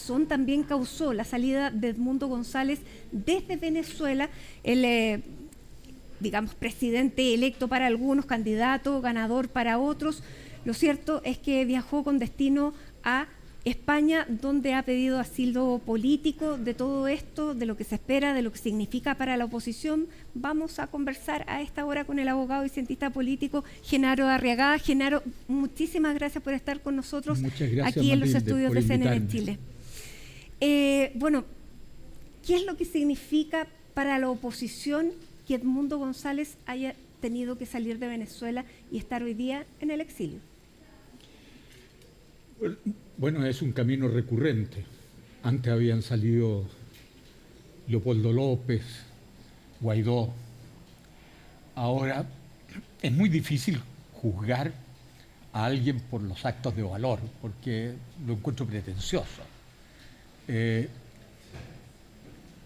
desazón también causó la salida de Edmundo González desde Venezuela, el digamos, presidente electo para algunos, candidato, ganador para otros. Lo cierto es que viajó con destino a España, donde ha pedido asilo político. De todo esto, de lo que se espera, de lo que significa para la oposición, vamos a conversar a esta hora con el abogado y cientista político Genaro Arriagada. Genaro, muchísimas gracias por estar con nosotros aquí en los estudios de CNN Chile. Bueno, ¿qué es lo que significa para la oposición que Edmundo González haya tenido que salir de Venezuela y estar hoy día en el exilio? Bueno, es un camino recurrente. Antes habían salido Leopoldo López, Guaidó. Ahora es muy difícil juzgar a alguien por los actos de valor, porque lo encuentro pretencioso.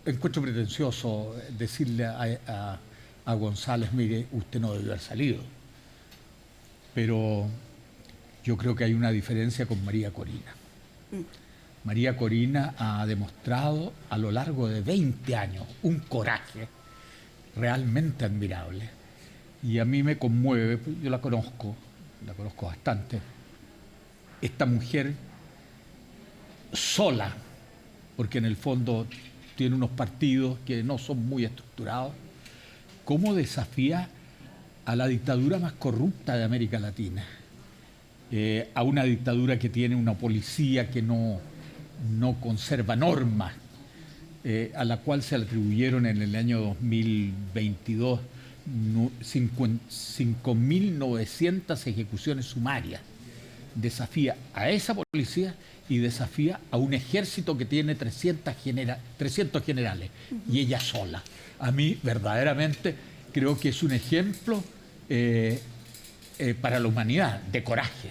Encuentro pretencioso decirle a González, mire, usted no debió haber salido. Pero yo creo que hay una diferencia con María Corina. María Corina ha demostrado a lo largo de 20 años un coraje realmente admirable. Y a mí me conmueve, yo la conozco bastante, esta mujer sola, porque en el fondo tiene unos partidos que no son muy estructurados, cómo desafía a la dictadura más corrupta de América Latina. A una dictadura que tiene una policía que no conserva normas, a la cual se le atribuyeron en el año 2022 5.900 ejecuciones sumarias. Desafía a esa policía y desafía a un ejército que tiene 300 generales, y ella sola. A mí verdaderamente creo que es un ejemplo para la humanidad de coraje.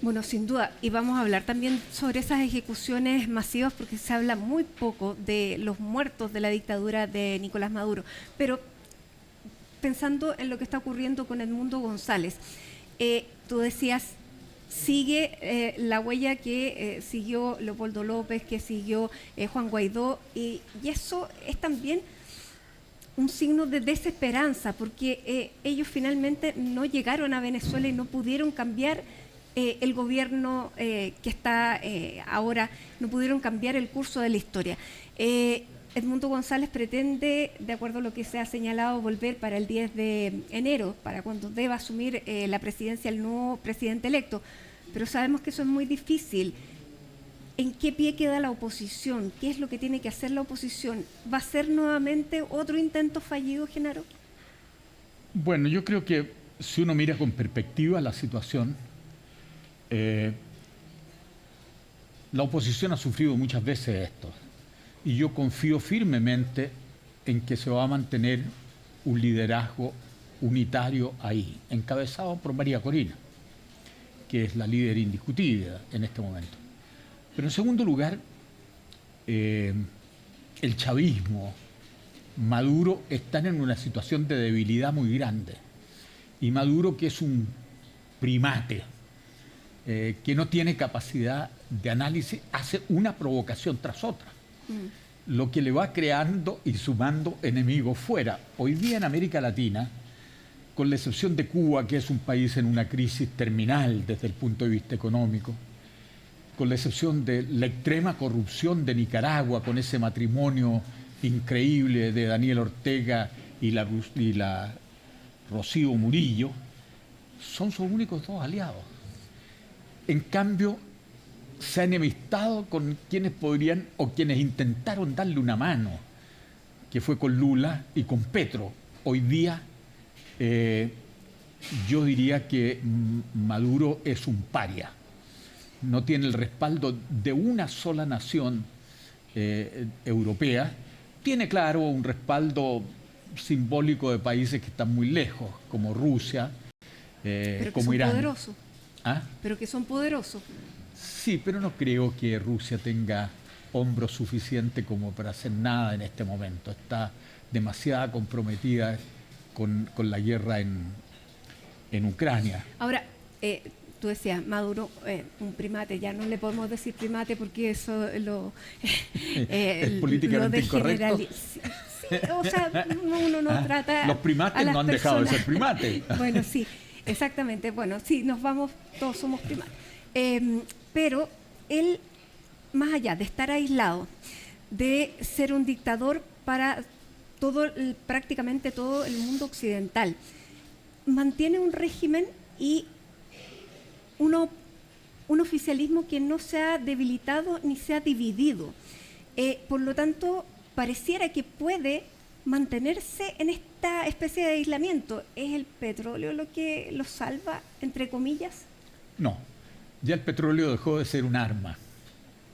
Bueno, sin duda, y vamos a hablar también sobre esas ejecuciones masivas, porque se habla muy poco de los muertos de la dictadura de Nicolás Maduro. Pero pensando en lo que está ocurriendo con Edmundo González, tú decías, sigue la huella que siguió Leopoldo López, que siguió Juan Guaidó, y eso es también un signo de desesperanza, porque ellos finalmente no llegaron a Venezuela y no pudieron cambiar el gobierno que está ahora, no pudieron cambiar el curso de la historia. Edmundo González pretende, de acuerdo a lo que se ha señalado, volver para el 10 de enero, para cuando deba asumir la presidencia el nuevo presidente electo. Pero sabemos que eso es muy difícil. ¿En qué pie queda la oposición? ¿Qué es lo que tiene que hacer la oposición? ¿Va a ser nuevamente otro intento fallido, Genaro? Bueno, yo creo que si uno mira con perspectiva la situación, la oposición ha sufrido muchas veces esto, y yo confío firmemente en que se va a mantener un liderazgo unitario ahí, encabezado por María Corina, que es la líder indiscutida en este momento. Pero en segundo lugar, el chavismo, Maduro, están en una situación de debilidad muy grande, y Maduro, que es un primate, que no tiene capacidad de análisis, hace una provocación tras otra, lo que le va creando y sumando enemigos fuera. Hoy día en América Latina, con la excepción de Cuba, que es un país en una crisis terminal desde el punto de vista económico, con la excepción de la extrema corrupción de Nicaragua, con ese matrimonio increíble de Daniel Ortega y la Rocío Murillo, son sus únicos dos aliados. En cambio, se ha enemistado con quienes podrían o quienes intentaron darle una mano, que fue con Lula y con Petro. Hoy día, yo diría que Maduro es un paria. No tiene el respaldo de una sola nación europea. Tiene, claro, un respaldo simbólico de países que están muy lejos, como Rusia, como Irán. Poderosos. ¿Ah? Pero que son poderosos. Sí, pero no creo que Rusia tenga hombros suficientes como para hacer nada en este momento. Está demasiado comprometida con la guerra en Ucrania. Ahora, tú decías, Maduro, un primate, ya no le podemos decir primate porque eso es políticamente incorrecto. Sí, o sea, uno no trata. Los primates no han dejado de ser primates. Bueno, sí, exactamente. Bueno, sí, nos vamos, todos somos primates. Pero él, más allá de estar aislado, de ser un dictador para prácticamente todo el mundo occidental, mantiene un régimen y un oficialismo que no se ha debilitado ni se ha dividido. Por lo tanto, pareciera que puede mantenerse en esta especie de aislamiento. ¿Es el petróleo lo que lo salva, entre comillas? No, ya el petróleo dejó de ser un arma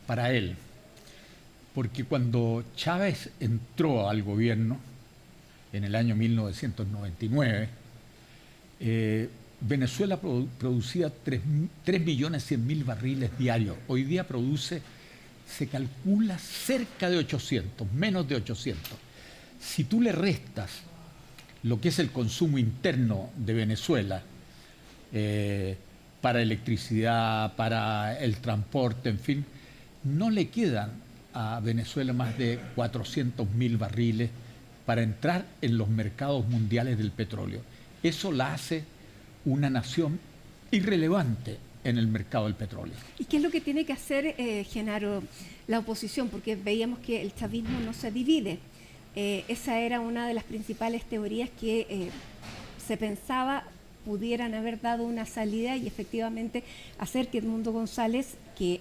para él, porque cuando Chávez entró al gobierno en el año 1999, Venezuela producía 3.100.000 barriles diarios. Hoy día produce, se calcula, cerca de 800, menos de 800. Si tú le restas lo que es el consumo interno de Venezuela, para electricidad, para el transporte, en fin, no le quedan a Venezuela más de 400.000 barriles para entrar en los mercados mundiales del petróleo. Eso la hace una nación irrelevante en el mercado del petróleo. ¿Y qué es lo que tiene que hacer, Genaro, la oposición? Porque veíamos que el chavismo no se divide. Esa era una de las principales teorías que se pensaba pudieran haber dado una salida y efectivamente hacer que Edmundo González, que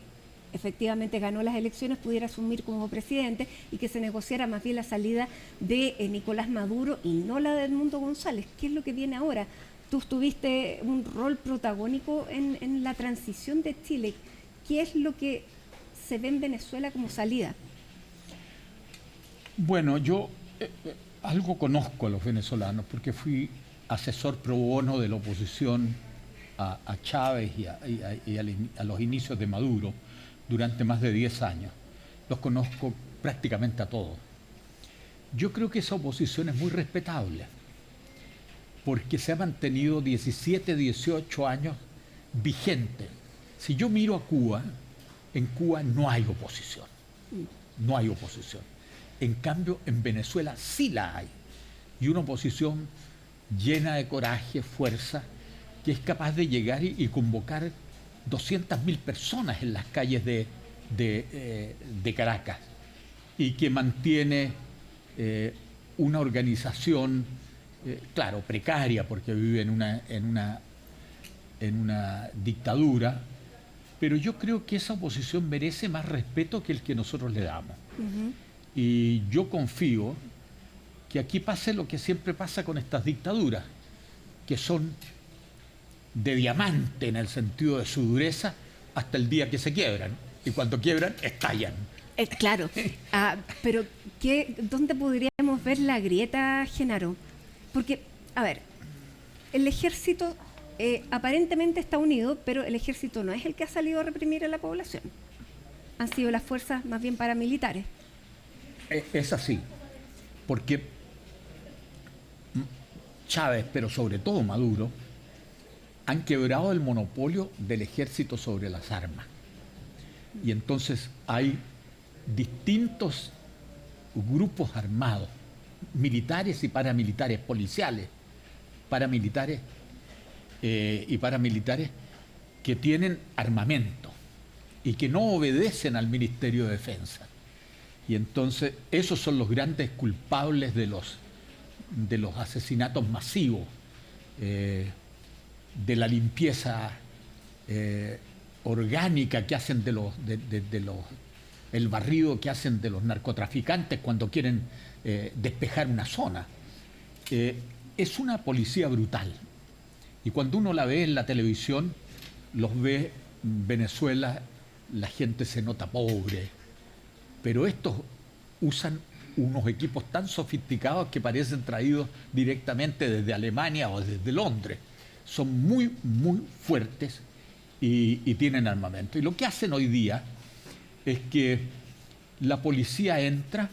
efectivamente ganó las elecciones, pudiera asumir como presidente y que se negociara más bien la salida de Nicolás Maduro y no la de Edmundo González. ¿Qué es lo que viene ahora? Tú tuviste un rol protagónico en la transición de Chile. ¿Qué es lo que se ve en Venezuela como salida? Bueno, yo algo conozco a los venezolanos porque fui asesor pro bono de la oposición a Chávez y a los inicios de Maduro durante más de 10 años. Los conozco prácticamente a todos. Yo creo que esa oposición es muy respetable porque se ha mantenido 17, 18 años vigente. Si yo miro a Cuba, en Cuba no hay oposición. No hay oposición. En cambio, en Venezuela sí la hay. Y una oposición llena de coraje, fuerza, que es capaz de llegar y convocar 200.000 personas en las calles de Caracas y que mantiene una organización, claro, precaria porque vive en una dictadura, pero yo creo que esa oposición merece más respeto que el que nosotros le damos. Y yo confío que aquí pase lo que siempre pasa con estas dictaduras, que son de diamante en el sentido de su dureza hasta el día que se quiebran. Y cuando quiebran, estallan. Claro, pero ¿dónde podríamos ver la grieta, Genaro? Porque, a ver, el ejército aparentemente está unido, pero el ejército no es el que ha salido a reprimir a la población. Han sido las fuerzas más bien paramilitares. Es así, porque Chávez, pero sobre todo Maduro, han quebrado el monopolio del ejército sobre las armas. Y entonces hay distintos grupos armados, militares y paramilitares, policiales, paramilitares y paramilitares que tienen armamento y que no obedecen al Ministerio de Defensa. Y entonces esos son los grandes culpables de los asesinatos masivos, de la limpieza orgánica que hacen el barrido que hacen de los narcotraficantes cuando quieren despejar una zona. Es una policía brutal. Y cuando uno la ve en la televisión, los ve en Venezuela, la gente se nota pobre. Pero estos usan unos equipos tan sofisticados que parecen traídos directamente desde Alemania o desde Londres. Son muy, muy fuertes y tienen armamento. Y lo que hacen hoy día es que la policía entra,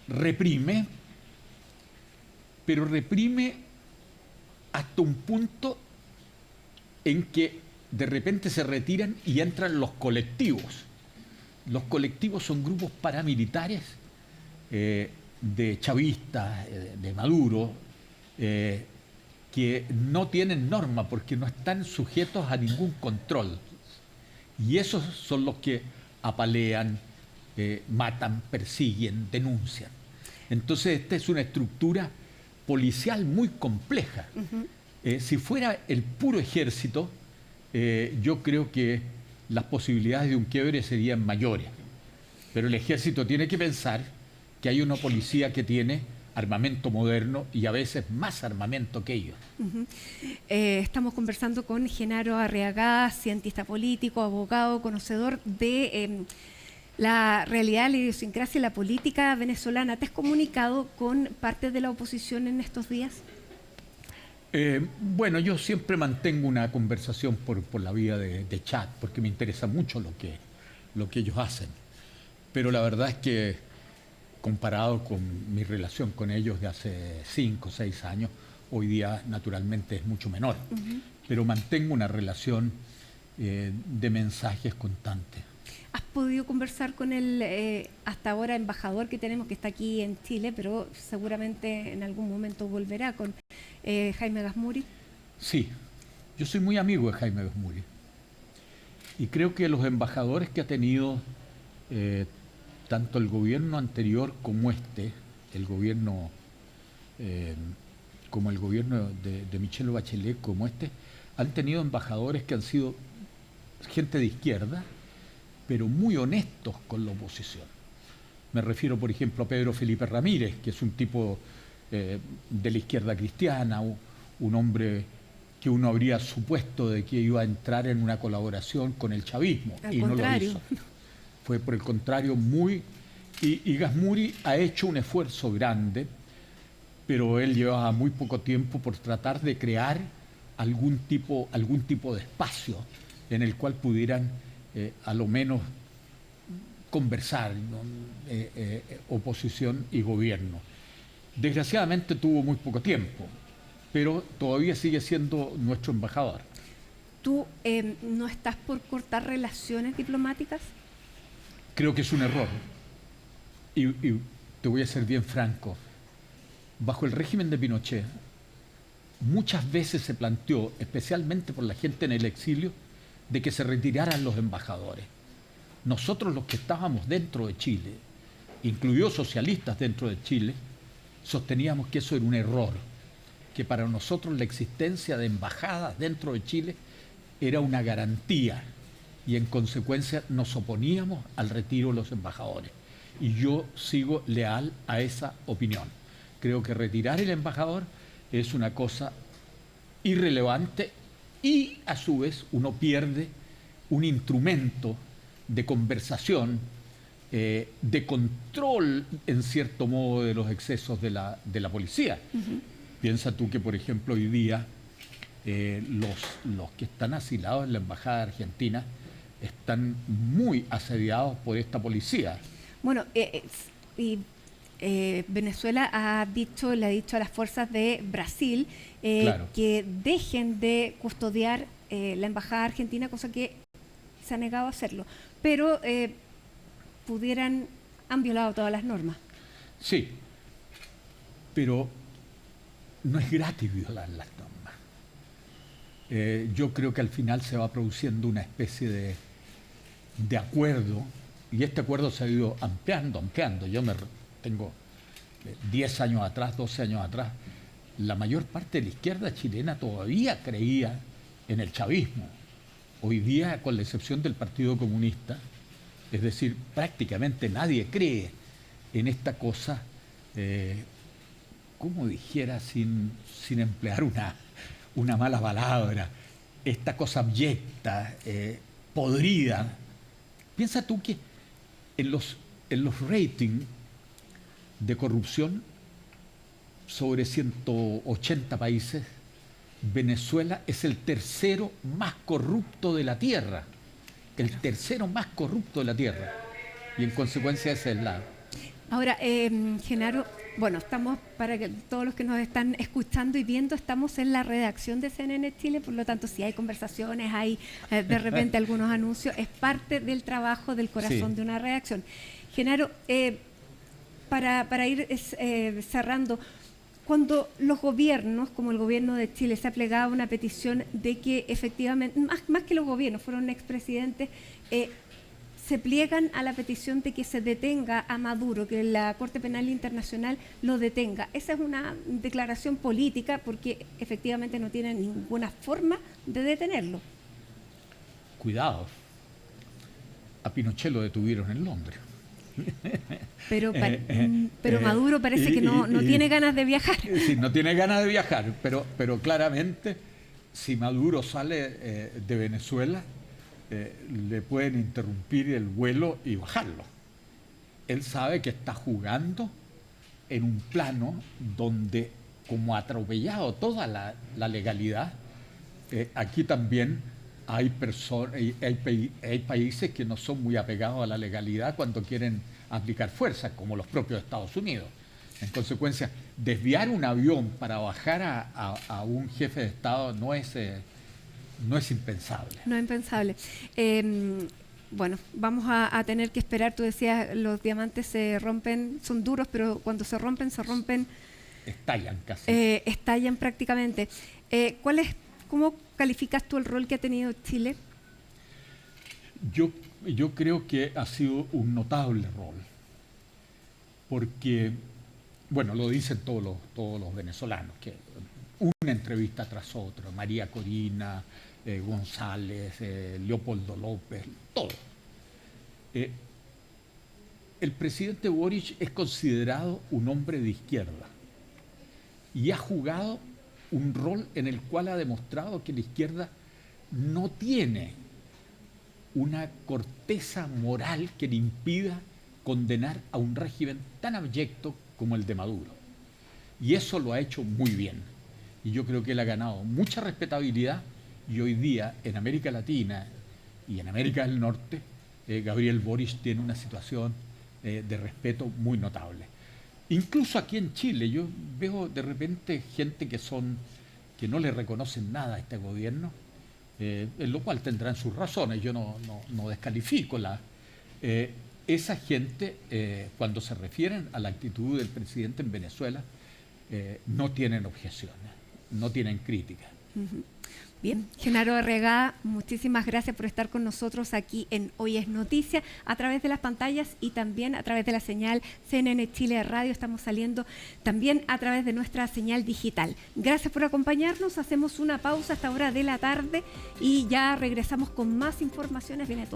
reprime, pero reprime hasta un punto en que de repente se retiran y entran los colectivos. Los colectivos son grupos paramilitares de chavistas, de Maduro, que no tienen norma porque no están sujetos a ningún control. Y esos son los que apalean, matan, persiguen, denuncian. Entonces esta es una estructura policial muy compleja. Si fuera el puro ejército, yo creo que las posibilidades de un quiebre serían mayores. Pero el ejército tiene que pensar que hay una policía que tiene armamento moderno y a veces más armamento que ellos. Estamos conversando con Genaro Arriagada, cientista político, abogado, conocedor de la realidad, la idiosincrasia y la política venezolana. ¿Te has comunicado con parte de la oposición en estos días? Bueno, yo siempre mantengo una conversación por la vía de chat, porque me interesa mucho lo que ellos hacen. Pero la verdad es que, comparado con mi relación con ellos de hace 5 o 6 años, hoy día naturalmente es mucho menor. Pero mantengo una relación de mensajes constantes. ¿Has podido conversar con el hasta ahora embajador que tenemos, que está aquí en Chile, pero seguramente en algún momento volverá, con Jaime Gazmuri? Sí, yo soy muy amigo de Jaime Gazmuri. Y creo que los embajadores que ha tenido tanto el gobierno anterior como el gobierno como el gobierno de Michelle Bachelet, como han tenido embajadores que han sido gente de izquierda, pero muy honestos con la oposición. Me refiero, por ejemplo, a Pedro Felipe Ramírez, que es un tipo de la izquierda cristiana, un hombre que uno habría supuesto de que iba a entrar en una colaboración con el chavismo, y no lo hizo. Fue por el contrario muy... Y Gazmuri ha hecho un esfuerzo grande, pero él llevaba muy poco tiempo por tratar de crear algún tipo de espacio en el cual pudieran a lo menos conversar, ¿no? Oposición y gobierno. Desgraciadamente tuvo muy poco tiempo, pero todavía sigue siendo nuestro embajador. ¿Tú no estás por cortar relaciones diplomáticas? Creo que es un error. Y te voy a ser bien franco. Bajo el régimen de Pinochet, muchas veces se planteó, especialmente por la gente en el exilio, de que se retiraran los embajadores. Nosotros, los que estábamos dentro de Chile, incluidos socialistas dentro de Chile, sosteníamos que eso era un error, que para nosotros la existencia de embajadas dentro de Chile era una garantía, y en consecuencia nos oponíamos al retiro de los embajadores. Y yo sigo leal a esa opinión. Creo que retirar el embajador es una cosa irrelevante y a su vez uno pierde un instrumento de conversación, de control en cierto modo de los excesos de la policía. Piensa tú que, por ejemplo, hoy día los que están asilados en la Embajada Argentina están muy asediados por esta policía. Bueno, Venezuela le ha dicho a las fuerzas de Brasil Claro. que dejen de custodiar la embajada argentina, cosa que se ha negado a hacerlo. Pero han violado todas las normas. Sí, pero no es gratis violar las normas. Yo creo que al final se va produciendo una especie de acuerdo, y este acuerdo se ha ido ampliando. Yo tengo 10 años atrás, 12 años atrás, la mayor parte de la izquierda chilena todavía creía en el chavismo. Hoy día, con la excepción del Partido Comunista, es decir, prácticamente nadie cree en esta cosa, como dijera, sin emplear una mala palabra, esta cosa abyecta, podrida. Piensa tú que en los ratings de corrupción sobre 180 países, Venezuela es el tercero más corrupto de la Tierra. El tercero más corrupto de la Tierra. Y en consecuencia esa es Ahora, Genaro, bueno, estamos, para que todos los que nos están escuchando y viendo, estamos en la redacción de CNN Chile, por lo tanto, si hay conversaciones, hay de repente algunos anuncios, es parte del trabajo del corazón de una redacción. Genaro, para ir cerrando, cuando los gobiernos, como el gobierno de Chile, se ha plegado a una petición de que efectivamente, más que los gobiernos, fueron expresidentes, se pliegan a la petición de que se detenga a Maduro, que la Corte Penal Internacional lo detenga. Esa es una declaración política porque efectivamente no tienen ninguna forma de detenerlo. Cuidado, a Pinochet lo detuvieron en Londres. Pero Maduro parece que no tiene ganas de viajar. Sí, no tiene ganas de viajar, pero claramente si Maduro sale de Venezuela, le pueden interrumpir el vuelo y bajarlo. Él sabe que está jugando en un plano donde, como ha atropellado toda la legalidad, aquí también hay países que no son muy apegados a la legalidad cuando quieren aplicar fuerza, como los propios Estados Unidos. En consecuencia, desviar un avión para bajar a un jefe de Estado no es impensable. No es impensable. Bueno, vamos a tener que esperar. Tú decías, los diamantes se rompen, son duros, pero cuando se rompen. Estallan casi. Estallan prácticamente. ¿Cómo calificas tú el rol que ha tenido Chile? Yo creo que ha sido un notable rol, porque, bueno, lo dicen todos los venezolanos, que una entrevista tras otra, María Corina, González, Leopoldo López, todo. El presidente Boric es considerado un hombre de izquierda y ha jugado un rol en el cual ha demostrado que la izquierda no tiene una corteza moral que le impida condenar a un régimen tan abyecto como el de Maduro. Y eso lo ha hecho muy bien. Y yo creo que él ha ganado mucha respetabilidad y hoy día en América Latina y en América del Norte, Gabriel Boric tiene una situación de respeto muy notable. Incluso aquí en Chile yo veo de repente gente que no le reconocen nada a este gobierno, en lo cual tendrán sus razones, yo no descalifico esa gente, cuando se refieren a la actitud del presidente en Venezuela, no tienen objeciones, no tienen críticas. Bien, Genaro Arriagada, muchísimas gracias por estar con nosotros aquí en Hoy es Noticia, a través de las pantallas y también a través de la señal CNN Chile Radio. Estamos saliendo también a través de nuestra señal digital. Gracias por acompañarnos, hacemos una pausa a esta hora de la tarde y ya regresamos con más informaciones. Viene todo.